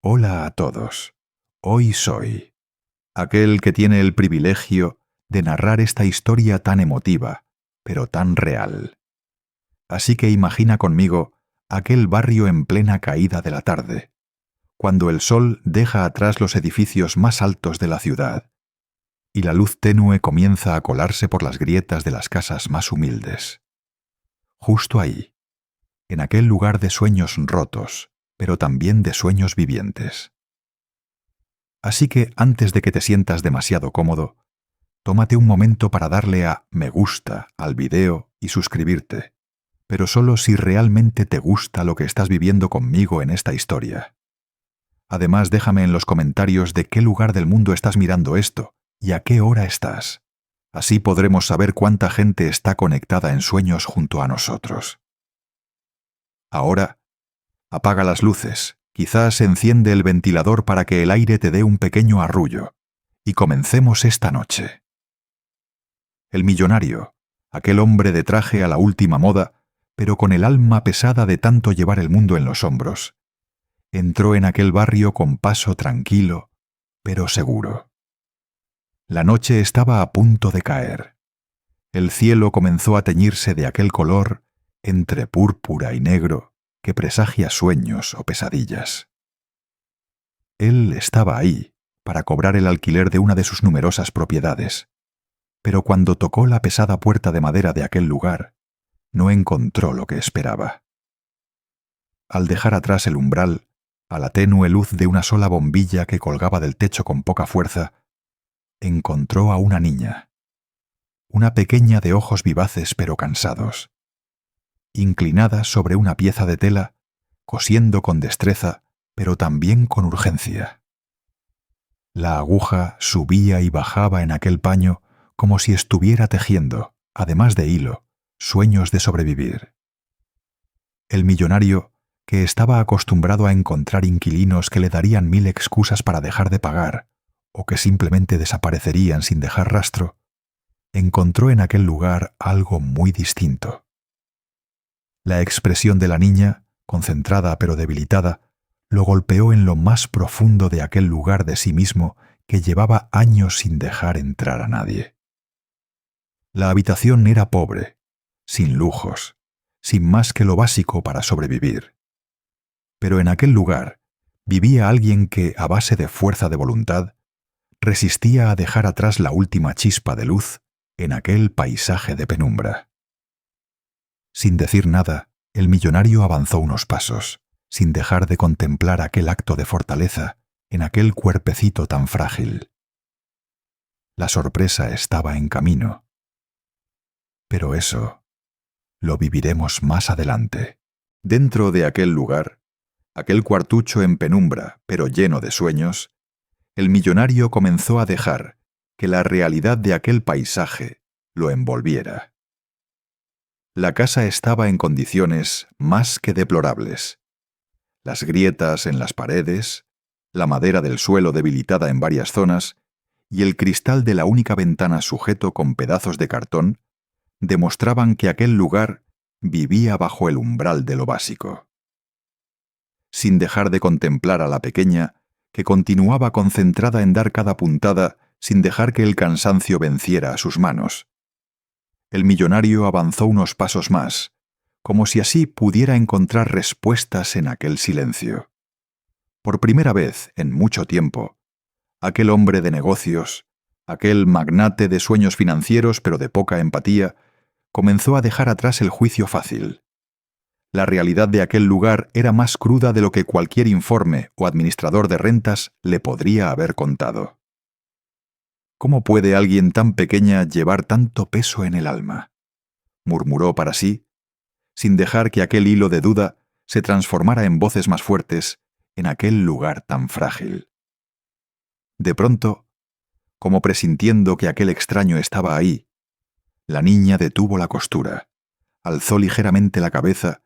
Hola a todos. Hoy soy aquel que tiene el privilegio de narrar esta historia tan emotiva, pero tan real. Así que imagina conmigo aquel barrio en plena caída de la tarde, cuando el sol deja atrás los edificios más altos de la ciudad y la luz tenue comienza a colarse por las grietas de las casas más humildes. Justo ahí, en aquel lugar de sueños rotos, pero también de sueños vivientes. Así que antes de que te sientas demasiado cómodo, tómate un momento para darle a me gusta al video y suscribirte, pero solo si realmente te gusta lo que estás viviendo conmigo en esta historia. Además, déjame en los comentarios de qué lugar del mundo estás mirando esto y a qué hora estás. Así podremos saber cuánta gente está conectada en sueños junto a nosotros. Ahora, apaga las luces, quizás enciende el ventilador para que el aire te dé un pequeño arrullo, y comencemos esta noche. El millonario, aquel hombre de traje a la última moda, pero con el alma pesada de tanto llevar el mundo en los hombros, entró en aquel barrio con paso tranquilo, pero seguro. La noche estaba a punto de caer. El cielo comenzó a teñirse de aquel color entre púrpura y negro que presagia sueños o pesadillas. Él estaba ahí para cobrar el alquiler de una de sus numerosas propiedades, pero cuando tocó la pesada puerta de madera de aquel lugar, no encontró lo que esperaba. Al dejar atrás el umbral, a la tenue luz de una sola bombilla que colgaba del techo con poca fuerza, encontró a una niña, una pequeña de ojos vivaces pero cansados, inclinada sobre una pieza de tela, cosiendo con destreza, pero también con urgencia. La aguja subía y bajaba en aquel paño como si estuviera tejiendo, además de hilo, sueños de sobrevivir. El millonario, que estaba acostumbrado a encontrar inquilinos que le darían 1000 excusas para dejar de pagar, o que simplemente desaparecerían sin dejar rastro, encontró en aquel lugar algo muy distinto. La expresión de la niña, concentrada pero debilitada, lo golpeó en lo más profundo de aquel lugar de sí mismo que llevaba años sin dejar entrar a nadie. La habitación era pobre, sin lujos, sin más que lo básico para sobrevivir. Pero en aquel lugar vivía alguien que, a base de fuerza de voluntad, resistía a dejar atrás la última chispa de luz en aquel paisaje de penumbra. Sin decir nada, el millonario avanzó unos pasos, sin dejar de contemplar aquel acto de fortaleza en aquel cuerpecito tan frágil. La sorpresa estaba en camino. Pero eso lo viviremos más adelante. Dentro de aquel lugar, aquel cuartucho en penumbra, pero lleno de sueños, el millonario comenzó a dejar que la realidad de aquel paisaje lo envolviera. La casa estaba en condiciones más que deplorables. Las grietas en las paredes, la madera del suelo debilitada en varias zonas y el cristal de la única ventana sujeto con pedazos de cartón demostraban que aquel lugar vivía bajo el umbral de lo básico. Sin dejar de contemplar a la pequeña, que continuaba concentrada en dar cada puntada sin dejar que el cansancio venciera a sus manos, el millonario avanzó unos pasos más, como si así pudiera encontrar respuestas en aquel silencio. Por primera vez en mucho tiempo, aquel hombre de negocios, aquel magnate de sueños financieros pero de poca empatía, comenzó a dejar atrás el juicio fácil. La realidad de aquel lugar era más cruda de lo que cualquier informe o administrador de rentas le podría haber contado. ¿Cómo puede alguien tan pequeña llevar tanto peso en el alma?, murmuró para sí, sin dejar que aquel hilo de duda se transformara en voces más fuertes en aquel lugar tan frágil. De pronto, como presintiendo que aquel extraño estaba ahí, la niña detuvo la costura, alzó ligeramente la cabeza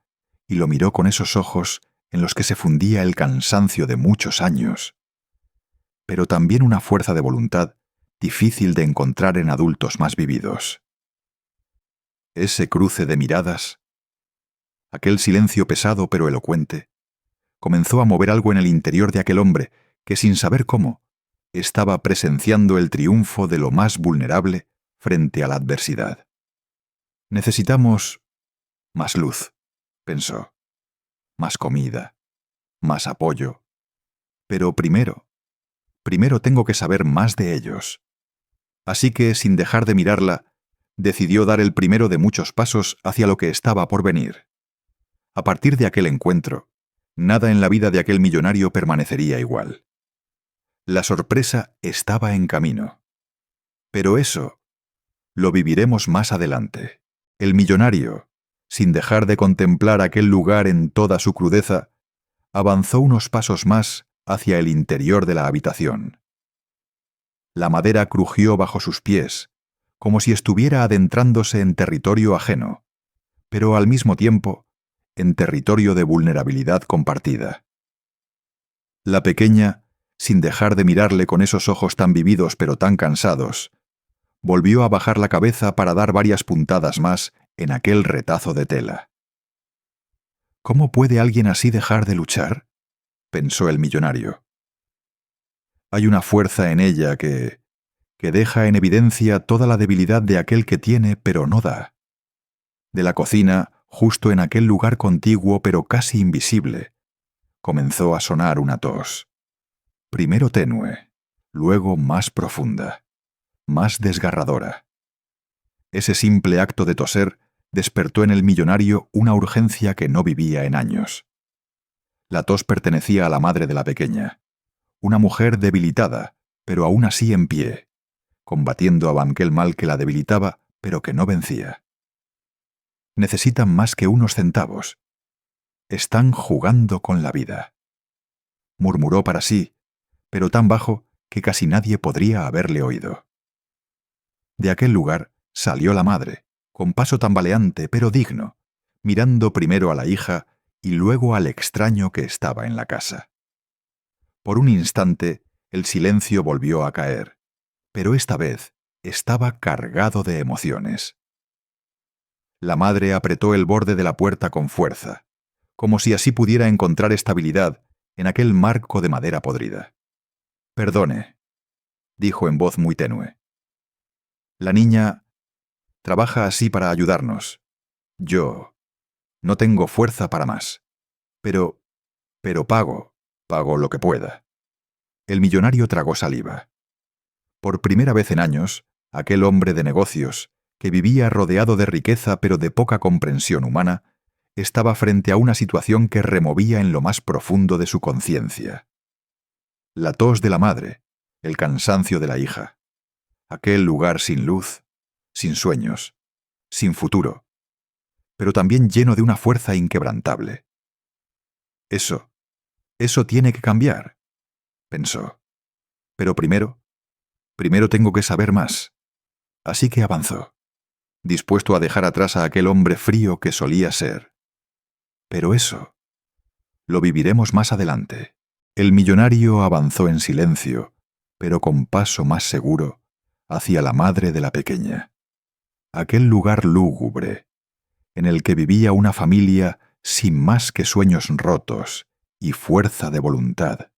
y lo miró con esos ojos en los que se fundía el cansancio de muchos años, pero también una fuerza de voluntad difícil de encontrar en adultos más vividos. Ese cruce de miradas, aquel silencio pesado pero elocuente, comenzó a mover algo en el interior de aquel hombre que, sin saber cómo, estaba presenciando el triunfo de lo más vulnerable frente a la adversidad. Necesitamos más luz, pensó, más comida, más apoyo. Pero primero tengo que saber más de ellos. Así que, sin dejar de mirarla, decidió dar el primero de muchos pasos hacia lo que estaba por venir. A partir de aquel encuentro, nada en la vida de aquel millonario permanecería igual. La sorpresa estaba en camino. Pero eso lo viviremos más adelante. El millonario, sin dejar de contemplar aquel lugar en toda su crudeza, avanzó unos pasos más hacia el interior de la habitación. La madera crujió bajo sus pies, como si estuviera adentrándose en territorio ajeno, pero al mismo tiempo en territorio de vulnerabilidad compartida. La pequeña, sin dejar de mirarle con esos ojos tan vividos pero tan cansados, volvió a bajar la cabeza para dar varias puntadas más en aquel retazo de tela. ¿Cómo puede alguien así dejar de luchar?, pensó el millonario. Hay una fuerza en ella que deja en evidencia toda la debilidad de aquel que tiene pero no da. De la cocina, justo en aquel lugar contiguo pero casi invisible, comenzó a sonar una tos. Primero tenue, luego más profunda, más desgarradora. Ese simple acto de toser despertó en el millonario una urgencia que no vivía en años. La tos pertenecía a la madre de la pequeña, una mujer debilitada, pero aún así en pie, combatiendo a aquel mal que la debilitaba, pero que no vencía. Necesitan más que unos centavos. Están jugando con la vida. Murmuró para sí, pero tan bajo que casi nadie podría haberle oído. De aquel lugar salió la madre, con paso tambaleante pero digno, mirando primero a la hija y luego al extraño que estaba en la casa. Por un instante, el silencio volvió a caer, pero esta vez estaba cargado de emociones. La madre apretó el borde de la puerta con fuerza, como si así pudiera encontrar estabilidad en aquel marco de madera podrida. «Perdone», dijo en voz muy tenue. «La niña trabaja así para ayudarnos. Yo no tengo fuerza para más. Pero pago lo que pueda». El millonario tragó saliva. Por primera vez en años, aquel hombre de negocios, que vivía rodeado de riqueza pero de poca comprensión humana, estaba frente a una situación que removía en lo más profundo de su conciencia. La tos de la madre, el cansancio de la hija, aquel lugar sin luz, sin sueños, sin futuro, pero también lleno de una fuerza inquebrantable. Eso tiene que cambiar, pensó. Pero primero tengo que saber más. Así que avanzó, dispuesto a dejar atrás a aquel hombre frío que solía ser. Pero eso lo viviremos más adelante. El millonario avanzó en silencio, pero con paso más seguro, hacia la madre de la pequeña. Aquel lugar lúgubre, en el que vivía una familia sin más que sueños rotos y fuerza de voluntad,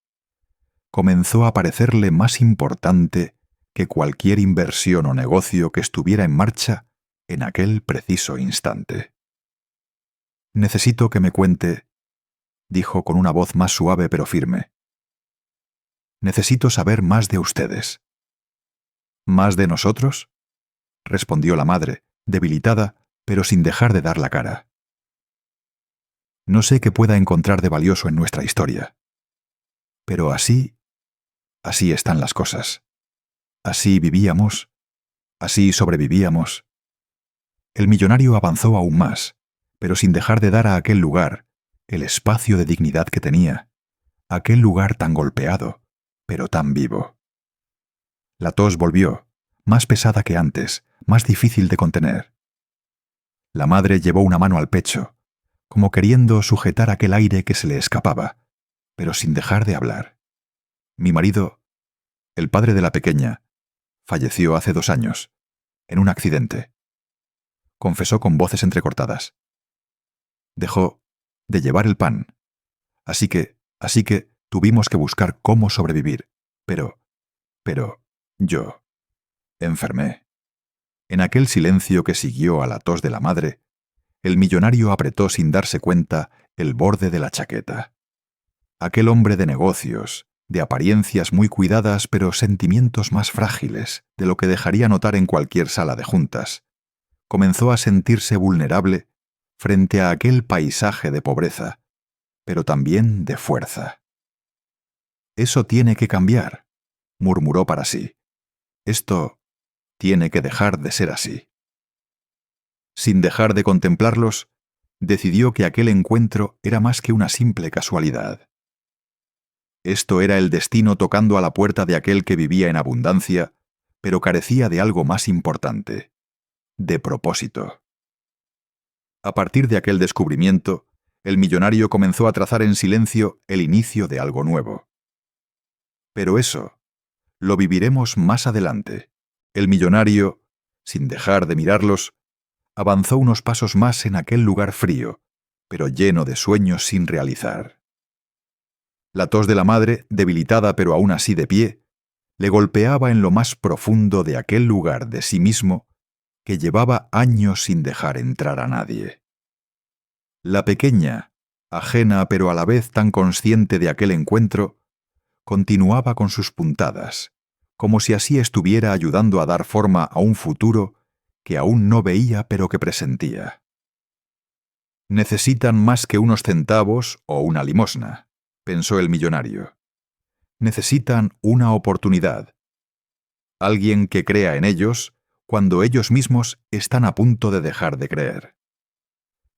comenzó a parecerle más importante que cualquier inversión o negocio que estuviera en marcha en aquel preciso instante. «Necesito que me cuente», dijo con una voz más suave pero firme. «Necesito saber más de ustedes». «¿Más de nosotros?», respondió la madre, debilitada, pero sin dejar de dar la cara. «No sé qué pueda encontrar de valioso en nuestra historia. Pero así están las cosas. Así vivíamos, así sobrevivíamos». El millonario avanzó aún más, pero sin dejar de dar a aquel lugar el espacio de dignidad que tenía, aquel lugar tan golpeado, pero tan vivo. La tos volvió, más pesada que antes, más difícil de contener. La madre llevó una mano al pecho, como queriendo sujetar aquel aire que se le escapaba, pero sin dejar de hablar. «Mi marido, el padre de la pequeña, falleció hace 2 años, en un accidente», confesó con voces entrecortadas. «Dejó de llevar el pan, así que Así que tuvimos que buscar cómo sobrevivir. Pero yo enfermé. En aquel silencio que siguió a la tos de la madre, el millonario apretó sin darse cuenta el borde de la chaqueta. Aquel hombre de negocios, de apariencias muy cuidadas pero sentimientos más frágiles de lo que dejaría notar en cualquier sala de juntas, comenzó a sentirse vulnerable frente a aquel paisaje de pobreza, pero también de fuerza. «Eso tiene que cambiar», murmuró para sí. «Esto tiene que dejar de ser así». Sin dejar de contemplarlos, decidió que aquel encuentro era más que una simple casualidad. Esto era el destino tocando a la puerta de aquel que vivía en abundancia, pero carecía de algo más importante, de propósito. A partir de aquel descubrimiento, el millonario comenzó a trazar en silencio el inicio de algo nuevo. Pero eso lo viviremos más adelante. El millonario, sin dejar de mirarlos, avanzó unos pasos más en aquel lugar frío, pero lleno de sueños sin realizar. La tos de la madre, debilitada pero aún así de pie, le golpeaba en lo más profundo de aquel lugar de sí mismo que llevaba años sin dejar entrar a nadie. La pequeña, ajena pero a la vez tan consciente de aquel encuentro, continuaba con sus puntadas, como si así estuviera ayudando a dar forma a un futuro que aún no veía pero que presentía. «Necesitan más que unos centavos o una limosna», pensó el millonario. «Necesitan una oportunidad. Alguien que crea en ellos cuando ellos mismos están a punto de dejar de creer».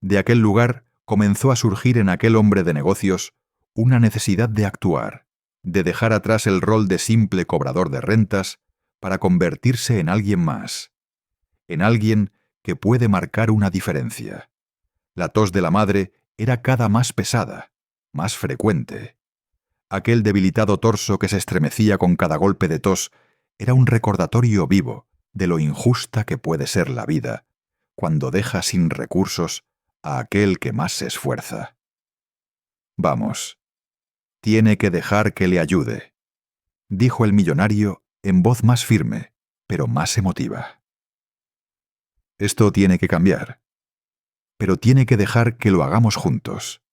De aquel lugar comenzó a surgir en aquel hombre de negocios una necesidad de actuar, de dejar atrás el rol de simple cobrador de rentas para convertirse en alguien más, en alguien que puede marcar una diferencia. La tos de la madre era cada más pesada, más frecuente. Aquel debilitado torso que se estremecía con cada golpe de tos era un recordatorio vivo de lo injusta que puede ser la vida cuando deja sin recursos a aquel que más se esfuerza. «Vamos, tiene que dejar que le ayude», dijo el millonario en voz más firme, pero más emotiva. «Esto tiene que cambiar, pero tiene que dejar que lo hagamos juntos».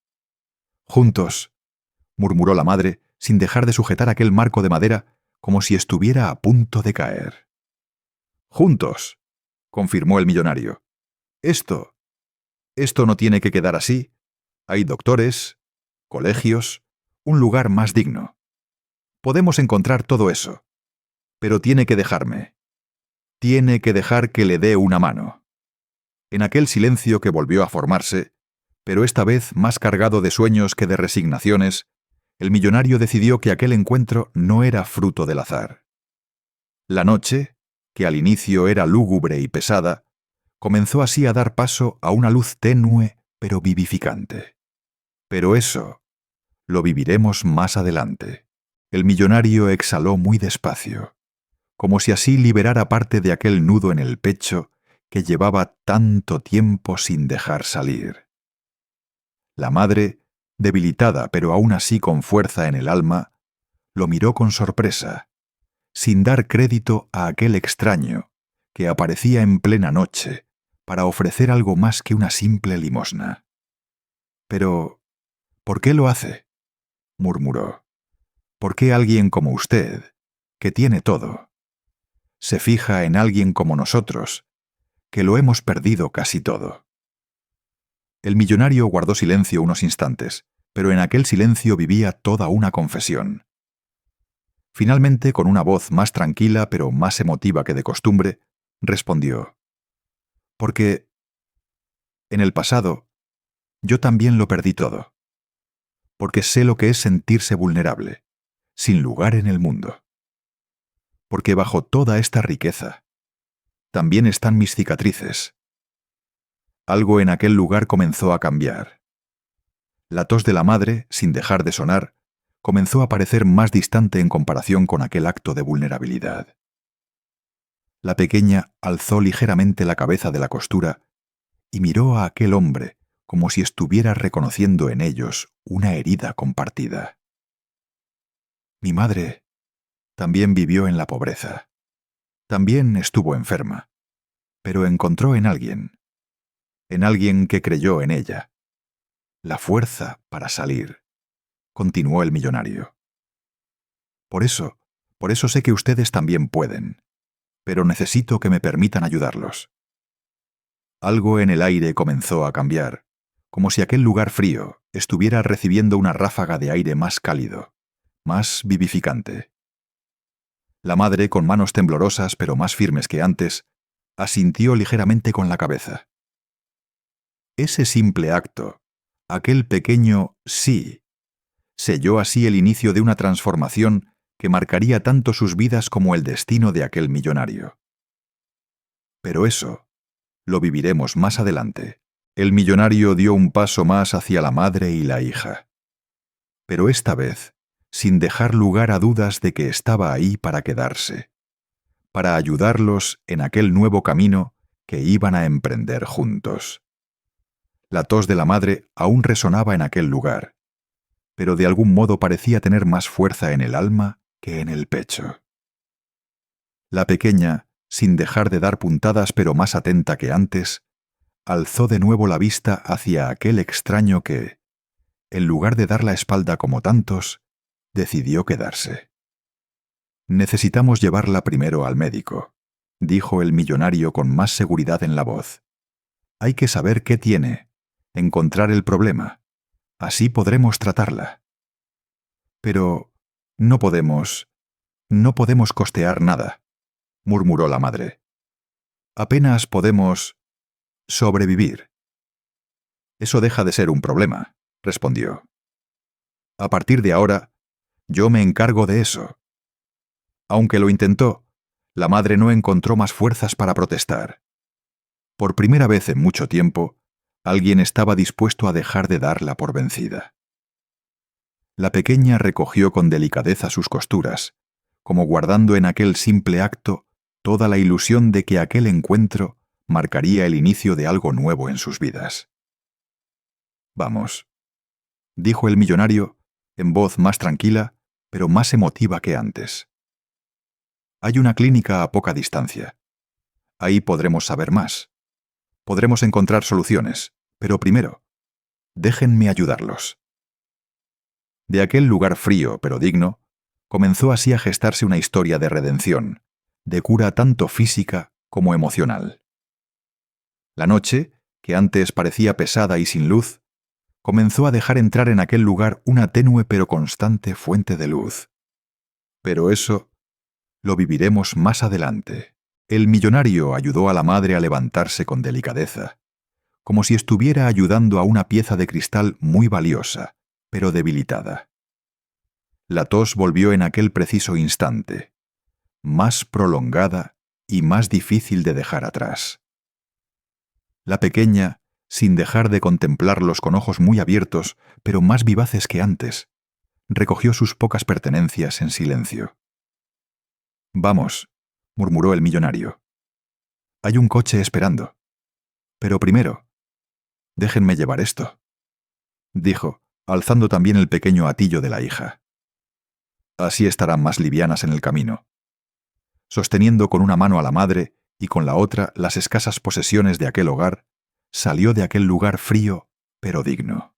«Juntos», murmuró la madre, sin dejar de sujetar aquel marco de madera como si estuviera a punto de caer. «Juntos», confirmó el millonario. Esto no tiene que quedar así. Hay doctores, colegios, un lugar más digno. Podemos encontrar todo eso. Pero tiene que dejarme. Tiene que dejar que le dé una mano». En aquel silencio que volvió a formarse, pero esta vez más cargado de sueños que de resignaciones, el millonario decidió que aquel encuentro no era fruto del azar. La noche, que al inicio era lúgubre y pesada, comenzó así a dar paso a una luz tenue pero vivificante. Pero eso lo viviremos más adelante. El millonario exhaló muy despacio, como si así liberara parte de aquel nudo en el pecho que llevaba tanto tiempo sin dejar salir. La madre, debilitada pero aún así con fuerza en el alma, lo miró con sorpresa, sin dar crédito a aquel extraño que aparecía en plena noche para ofrecer algo más que una simple limosna. «Pero, ¿por qué lo hace?», murmuró. «¿Por qué alguien como usted, que tiene todo, se fija en alguien como nosotros, que lo hemos perdido casi todo?» El millonario guardó silencio unos instantes, pero en aquel silencio vivía toda una confesión. Finalmente, con una voz más tranquila pero más emotiva que de costumbre, respondió: «Porque en el pasado yo también lo perdí todo. Porque sé lo que es sentirse vulnerable, sin lugar en el mundo. Porque bajo toda esta riqueza también están mis cicatrices». Algo en aquel lugar comenzó a cambiar. La tos de la madre, sin dejar de sonar, comenzó a parecer más distante en comparación con aquel acto de vulnerabilidad. La pequeña alzó ligeramente la cabeza de la costura y miró a aquel hombre como si estuviera reconociendo en ellos una herida compartida. Mi madre también vivió en la pobreza. También estuvo enferma, pero encontró en alguien que creyó en ella, la fuerza para salir, continuó el millonario. Por eso sé que ustedes también pueden, pero necesito que me permitan ayudarlos. Algo en el aire comenzó a cambiar, como si aquel lugar frío estuviera recibiendo una ráfaga de aire más cálido, más vivificante. La madre, con manos temblorosas pero más firmes que antes, asintió ligeramente con la cabeza. Ese simple acto, aquel pequeño sí, selló así el inicio de una transformación que marcaría tanto sus vidas como el destino de aquel millonario. Pero eso lo viviremos más adelante. El millonario dio un paso más hacia la madre y la hija. Pero esta vez, sin dejar lugar a dudas de que estaba ahí para quedarse, para ayudarlos en aquel nuevo camino que iban a emprender juntos. La tos de la madre aún resonaba en aquel lugar, pero de algún modo parecía tener más fuerza en el alma que en el pecho. La pequeña, sin dejar de dar puntadas pero más atenta que antes, alzó de nuevo la vista hacia aquel extraño que, en lugar de dar la espalda como tantos, decidió quedarse. «Necesitamos llevarla primero al médico», dijo el millonario con más seguridad en la voz. «Hay que saber qué tiene, encontrar el problema. Así podremos tratarla». «Pero no podemos costear nada», murmuró la madre. «Apenas podemos sobrevivir». «Eso deja de ser un problema», respondió. «A partir de ahora, yo me encargo de eso». Aunque lo intentó, la madre no encontró más fuerzas para protestar. Por primera vez en mucho tiempo, alguien estaba dispuesto a dejar de darla por vencida. La pequeña recogió con delicadeza sus costuras, como guardando en aquel simple acto toda la ilusión de que aquel encuentro marcaría el inicio de algo nuevo en sus vidas. «Vamos», dijo el millonario, en voz más tranquila, pero más emotiva que antes. «Hay una clínica a poca distancia. Ahí podremos saber más. Podremos encontrar soluciones, pero primero, déjenme ayudarlos». De aquel lugar frío pero digno, comenzó así a gestarse una historia de redención, de cura tanto física como emocional. La noche, que antes parecía pesada y sin luz, comenzó a dejar entrar en aquel lugar una tenue pero constante fuente de luz. Pero eso lo viviremos más adelante. El millonario ayudó a la madre a levantarse con delicadeza, como si estuviera ayudando a una pieza de cristal muy valiosa, pero debilitada. La tos volvió en aquel preciso instante, más prolongada y más difícil de dejar atrás. La pequeña, sin dejar de contemplarlos con ojos muy abiertos, pero más vivaces que antes, recogió sus pocas pertenencias en silencio. «Vamos», murmuró el millonario. «Hay un coche esperando. Pero primero, déjenme llevar esto», dijo, alzando también el pequeño hatillo de la hija. «Así estarán más livianas en el camino». Sosteniendo con una mano a la madre y con la otra las escasas posesiones de aquel hogar, salió de aquel lugar frío pero digno.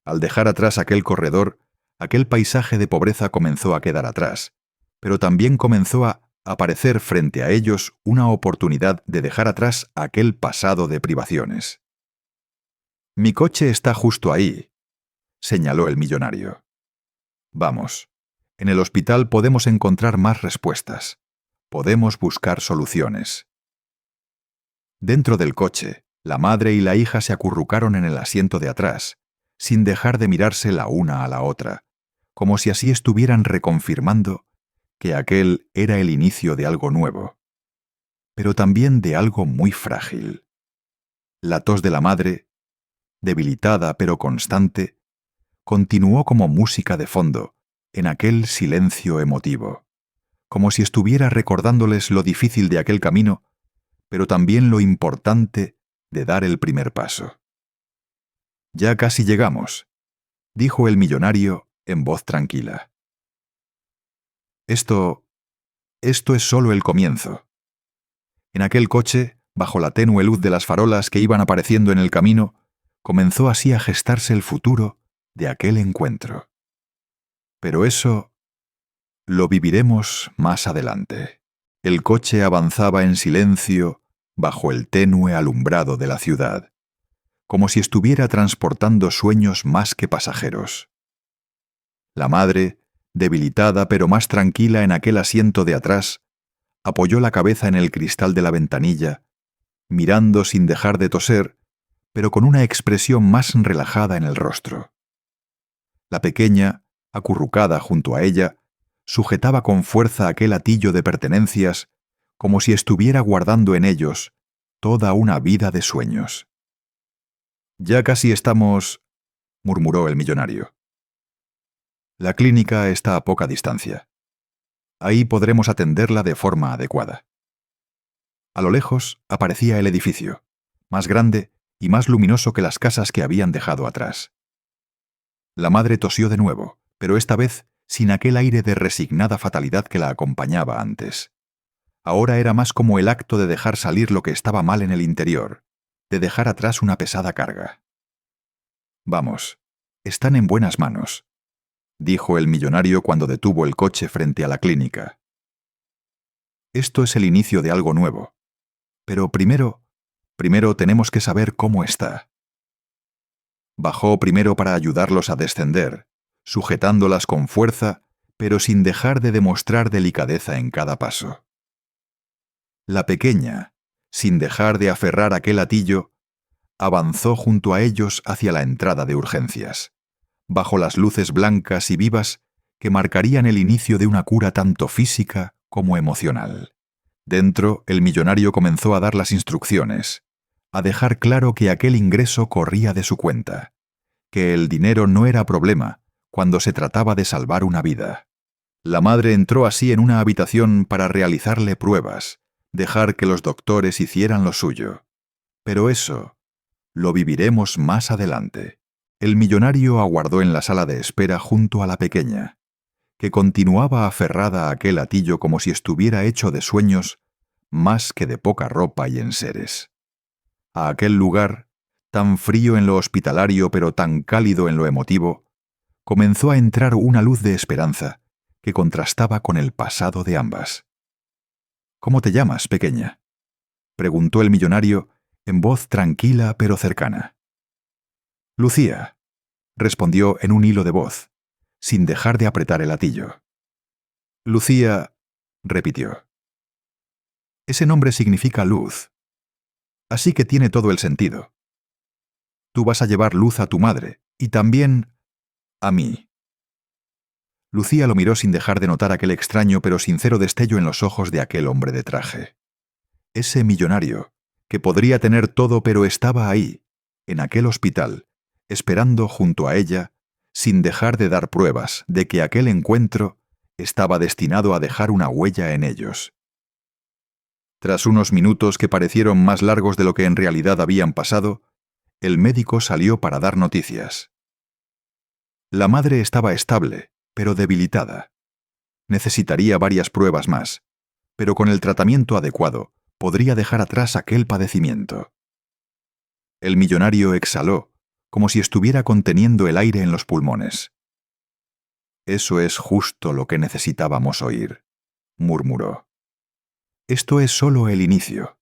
Al dejar atrás aquel corredor, aquel paisaje de pobreza comenzó a quedar atrás, pero también comenzó a aparecer frente a ellos una oportunidad de dejar atrás aquel pasado de privaciones. «Mi coche está justo ahí», señaló el millonario. «Vamos, en el hospital podemos encontrar más respuestas. Podemos buscar soluciones». Dentro del coche, la madre y la hija se acurrucaron en el asiento de atrás, sin dejar de mirarse la una a la otra, como si así estuvieran reconfirmando que aquel era el inicio de algo nuevo, pero también de algo muy frágil. La tos de la madre, debilitada pero constante, continuó como música de fondo en aquel silencio emotivo, como si estuviera recordándoles lo difícil de aquel camino, pero también lo importante de dar el primer paso. Ya casi llegamos, dijo el millonario en voz tranquila. Esto es solo el comienzo. En aquel coche, bajo la tenue luz de las farolas que iban apareciendo en el camino, comenzó así a gestarse el futuro de aquel encuentro. Pero eso lo viviremos más adelante. El coche avanzaba en silencio bajo el tenue alumbrado de la ciudad, como si estuviera transportando sueños más que pasajeros. La madre, debilitada pero más tranquila en aquel asiento de atrás, apoyó la cabeza en el cristal de la ventanilla, mirando sin dejar de toser, pero con una expresión más relajada en el rostro. La pequeña, acurrucada junto a ella, sujetaba con fuerza aquel atillo de pertenencias, como si estuviera guardando en ellos toda una vida de sueños. «Ya casi estamos», murmuró el millonario. «La clínica está a poca distancia. Ahí podremos atenderla de forma adecuada». A lo lejos aparecía el edificio, más grande y más luminoso que las casas que habían dejado atrás. La madre tosió de nuevo, pero esta vez sin aquel aire de resignada fatalidad que la acompañaba antes. Ahora era más como el acto de dejar salir lo que estaba mal en el interior, de dejar atrás una pesada carga. «Vamos, están en buenas manos», dijo el millonario cuando detuvo el coche frente a la clínica. «Esto es el inicio de algo nuevo. Pero primero tenemos que saber cómo está». Bajó primero para ayudarlos a descender, sujetándolas con fuerza, pero sin dejar de demostrar delicadeza en cada paso. La pequeña, sin dejar de aferrar aquel atillo, avanzó junto a ellos hacia la entrada de urgencias, bajo las luces blancas y vivas que marcarían el inicio de una cura tanto física como emocional. Dentro, el millonario comenzó a dar las instrucciones, a dejar claro que aquel ingreso corría de su cuenta, que el dinero no era problema cuando se trataba de salvar una vida. La madre entró así en una habitación para realizarle pruebas, dejar que los doctores hicieran lo suyo. Pero eso lo viviremos más adelante. El millonario aguardó en la sala de espera junto a la pequeña, que continuaba aferrada a aquel atillo como si estuviera hecho de sueños más que de poca ropa y enseres. A aquel lugar, tan frío en lo hospitalario pero tan cálido en lo emotivo, comenzó a entrar una luz de esperanza que contrastaba con el pasado de ambas. «¿Cómo te llamas, pequeña?», preguntó el millonario en voz tranquila pero cercana. «Lucía», respondió en un hilo de voz, sin dejar de apretar el atillo. «Lucía», repitió. «Ese nombre significa luz. Así que tiene todo el sentido. Tú vas a llevar luz a tu madre y también a mí». Lucía lo miró sin dejar de notar aquel extraño pero sincero destello en los ojos de aquel hombre de traje. Ese millonario, que podría tener todo pero estaba ahí, en aquel hospital, esperando junto a ella, sin dejar de dar pruebas de que aquel encuentro estaba destinado a dejar una huella en ellos. Tras unos minutos que parecieron más largos de lo que en realidad habían pasado, el médico salió para dar noticias. La madre estaba estable, pero debilitada. Necesitaría varias pruebas más, pero con el tratamiento adecuado podría dejar atrás aquel padecimiento. El millonario exhaló, como si estuviera conteniendo el aire en los pulmones. «Eso es justo lo que necesitábamos oír», murmuró. «Esto es solo el inicio.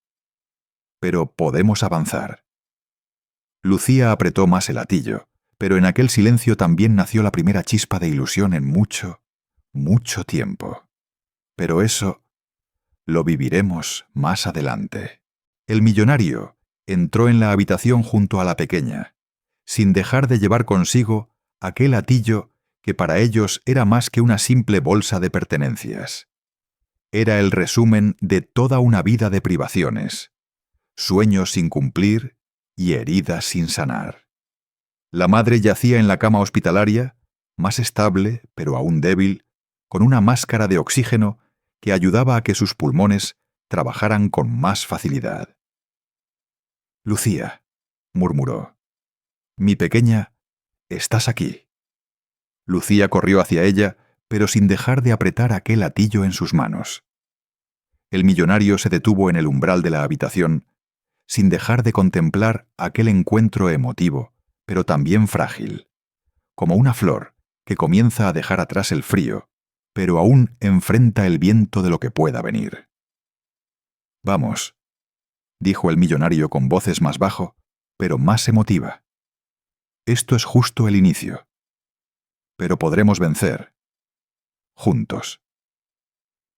Pero podemos avanzar». Lucía apretó más el atillo, pero en aquel silencio también nació la primera chispa de ilusión en mucho, mucho tiempo. Pero eso lo viviremos más adelante. El millonario entró en la habitación junto a la pequeña, sin dejar de llevar consigo aquel atillo que para ellos era más que una simple bolsa de pertenencias. Era el resumen de toda una vida de privaciones, sueños sin cumplir y heridas sin sanar. La madre yacía en la cama hospitalaria, más estable, pero aún débil, con una máscara de oxígeno que ayudaba a que sus pulmones trabajaran con más facilidad. «Lucía», murmuró, Mi pequeña, estás aquí. Lucía corrió hacia ella, pero sin dejar de apretar aquel atillo en sus manos. El millonario se detuvo en el umbral de la habitación, sin dejar de contemplar aquel encuentro emotivo, pero también frágil, como una flor que comienza a dejar atrás el frío, pero aún enfrenta el viento de lo que pueda venir. Vamos, dijo el millonario con voces más bajo, pero más emotiva. Esto es justo el inicio. Pero podremos vencer. Juntos.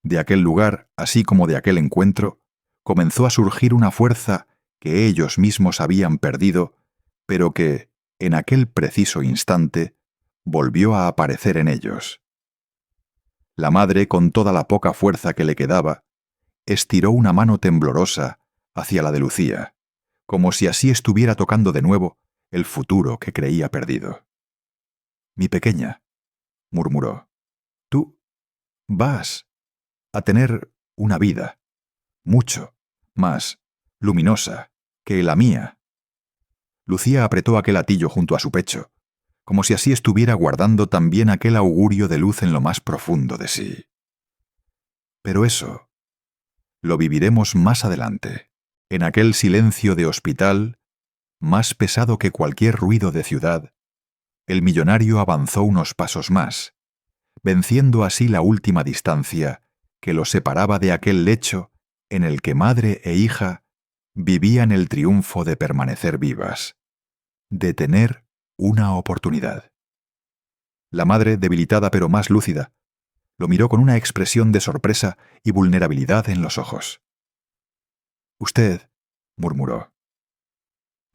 De aquel lugar, así como de aquel encuentro, comenzó a surgir una fuerza que ellos mismos habían perdido, pero que, en aquel preciso instante, volvió a aparecer en ellos. La madre, con toda la poca fuerza que le quedaba, estiró una mano temblorosa hacia la de Lucía, como si así estuviera tocando de nuevo el futuro que creía perdido. Mi pequeña, murmuró, tú vas a tener una vida, mucho más luminosa que la mía. Lucía apretó aquel atillo junto a su pecho, como si así estuviera guardando también aquel augurio de luz en lo más profundo de sí. Pero eso lo viviremos más adelante, en aquel silencio de hospital, más pesado que cualquier ruido de ciudad. El millonario avanzó unos pasos más, venciendo así la última distancia que los separaba de aquel lecho en el que madre e hija vivían el triunfo de permanecer vivas, de tener una oportunidad. La madre, debilitada pero más lúcida, lo miró con una expresión de sorpresa y vulnerabilidad en los ojos. Usted, murmuró,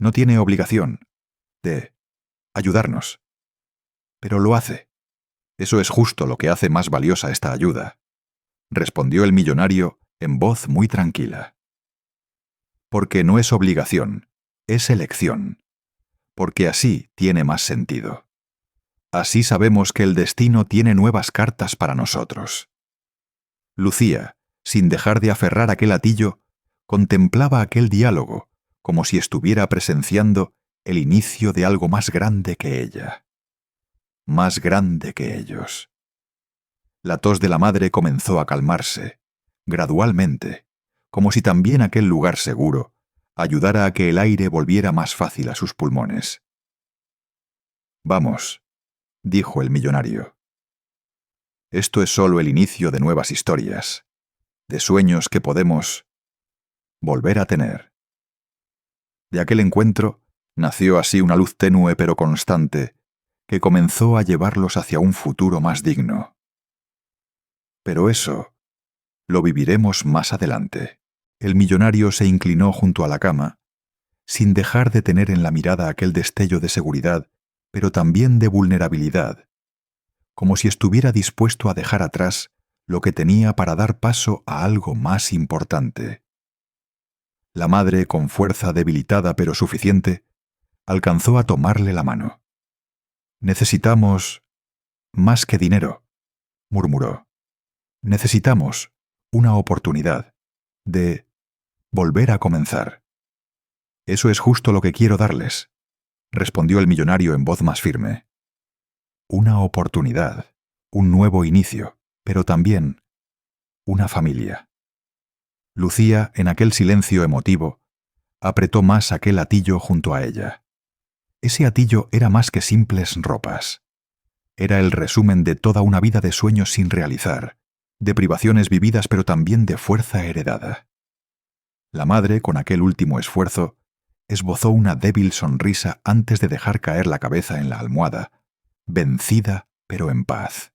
no tiene obligación de ayudarnos, pero lo hace. Eso es justo lo que hace más valiosa esta ayuda, respondió el millonario en voz muy tranquila. Porque no es obligación, es elección, porque así tiene más sentido. Así sabemos que el destino tiene nuevas cartas para nosotros. Lucía, sin dejar de aferrar aquel atillo, contemplaba aquel diálogo como si estuviera presenciando el inicio de algo más grande que ella, más grande que ellos. La tos de la madre comenzó a calmarse, gradualmente, como si también aquel lugar seguro ayudara a que el aire volviera más fácil a sus pulmones. Vamos, dijo el millonario. Esto es solo el inicio de nuevas historias, de sueños que podemos volver a tener. De aquel encuentro nació así una luz tenue pero constante que comenzó a llevarlos hacia un futuro más digno. Pero eso lo viviremos más adelante. El millonario se inclinó junto a la cama, sin dejar de tener en la mirada aquel destello de seguridad, pero también de vulnerabilidad, como si estuviera dispuesto a dejar atrás lo que tenía para dar paso a algo más importante. La madre, con fuerza debilitada pero suficiente, alcanzó a tomarle la mano. Necesitamos más que dinero, murmuró. Necesitamos una oportunidad de volver a comenzar. Eso es justo lo que quiero darles, respondió el millonario en voz más firme. Una oportunidad, un nuevo inicio, pero también una familia. Lucía, en aquel silencio emotivo, apretó más aquel atillo junto a ella. Ese atillo era más que simples ropas. Era el resumen de toda una vida de sueños sin realizar, de privaciones vividas pero también de fuerza heredada. La madre, con aquel último esfuerzo, esbozó una débil sonrisa antes de dejar caer la cabeza en la almohada, vencida pero en paz.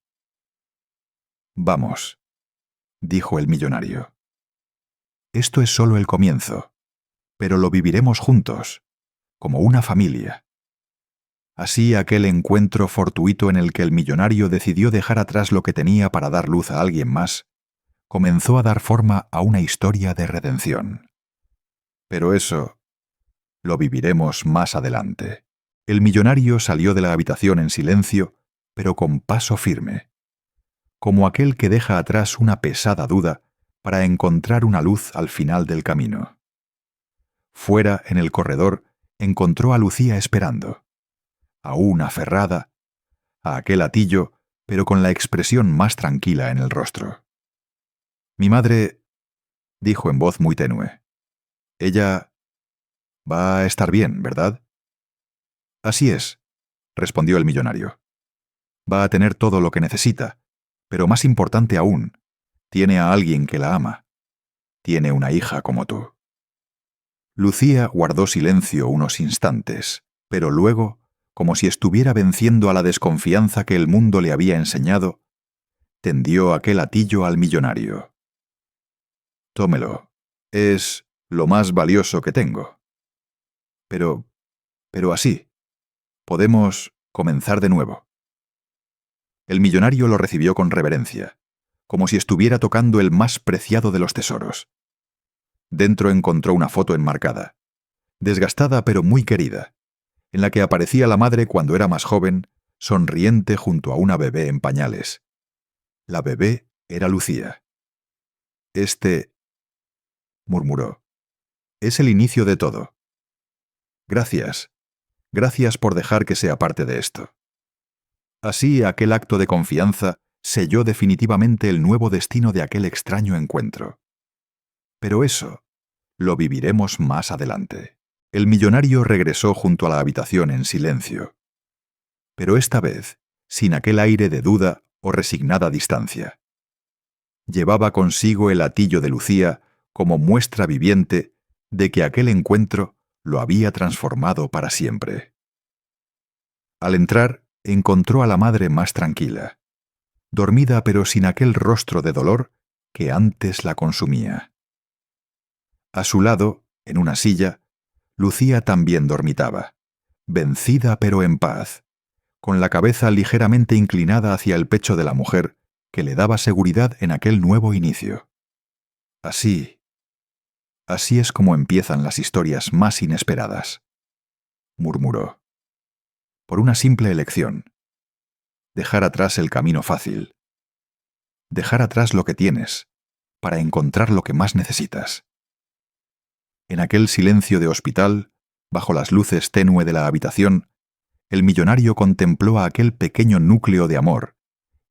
Vamos, dijo el millonario. Esto es solo el comienzo, pero lo viviremos juntos, como una familia. Así aquel encuentro fortuito en el que el millonario decidió dejar atrás lo que tenía para dar luz a alguien más, comenzó a dar forma a una historia de redención. Pero eso lo viviremos más adelante. El millonario salió de la habitación en silencio, pero con paso firme, como aquel que deja atrás una pesada duda para encontrar una luz al final del camino. Fuera, en el corredor, encontró a Lucía esperando. aún aferrada, a aquel atillo, pero con la expresión más tranquila en el rostro. Mi madre, dijo en voz muy tenue, ella va a estar bien, ¿verdad? Así es, respondió el millonario. Va a tener todo lo que necesita, pero más importante aún, tiene a alguien que la ama. Tiene una hija como tú. Lucía guardó silencio unos instantes, pero luego, como si estuviera venciendo a la desconfianza que el mundo le había enseñado, tendió aquel atillo al millonario. Tómelo. Es lo más valioso que tengo. Pero así, podemos comenzar de nuevo. El millonario lo recibió con reverencia, como si estuviera tocando el más preciado de los tesoros. Dentro encontró una foto enmarcada, desgastada pero muy querida, en la que aparecía la madre cuando era más joven, sonriente junto a una bebé en pañales. La bebé era Lucía. Murmuró, es el inicio de todo. Gracias. Gracias por dejar que sea parte de esto. Así, aquel acto de confianza selló definitivamente el nuevo destino de aquel extraño encuentro. Pero eso lo viviremos más adelante. El millonario regresó junto a la habitación en silencio, pero esta vez sin aquel aire de duda o resignada distancia. Llevaba consigo el atillo de Lucía como muestra viviente de que aquel encuentro lo había transformado para siempre. Al entrar, encontró a la madre más tranquila, dormida pero sin aquel rostro de dolor que antes la consumía. A su lado, en una silla, Lucía también dormitaba, vencida pero en paz, con la cabeza ligeramente inclinada hacia el pecho de la mujer que le daba seguridad en aquel nuevo inicio. Así es como empiezan las historias más inesperadas, murmuró. Por una simple elección. Dejar atrás el camino fácil. Dejar atrás lo que tienes, para encontrar lo que más necesitas. En aquel silencio de hospital, bajo las luces tenue de la habitación, el millonario contempló a aquel pequeño núcleo de amor,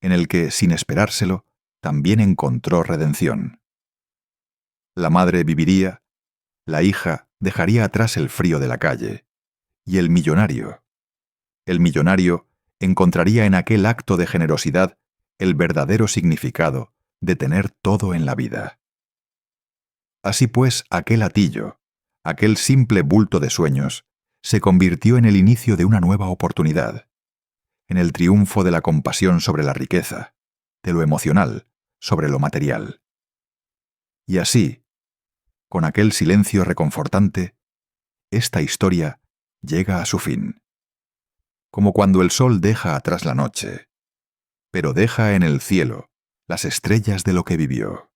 en el que, sin esperárselo, también encontró redención. La madre viviría, la hija dejaría atrás el frío de la calle, y el millonario encontraría en aquel acto de generosidad el verdadero significado de tener todo en la vida. Así pues, aquel atillo, aquel simple bulto de sueños, se convirtió en el inicio de una nueva oportunidad, en el triunfo de la compasión sobre la riqueza, de lo emocional sobre lo material. Y así, con aquel silencio reconfortante, esta historia llega a su fin. Como cuando el sol deja atrás la noche, pero deja en el cielo las estrellas de lo que vivió.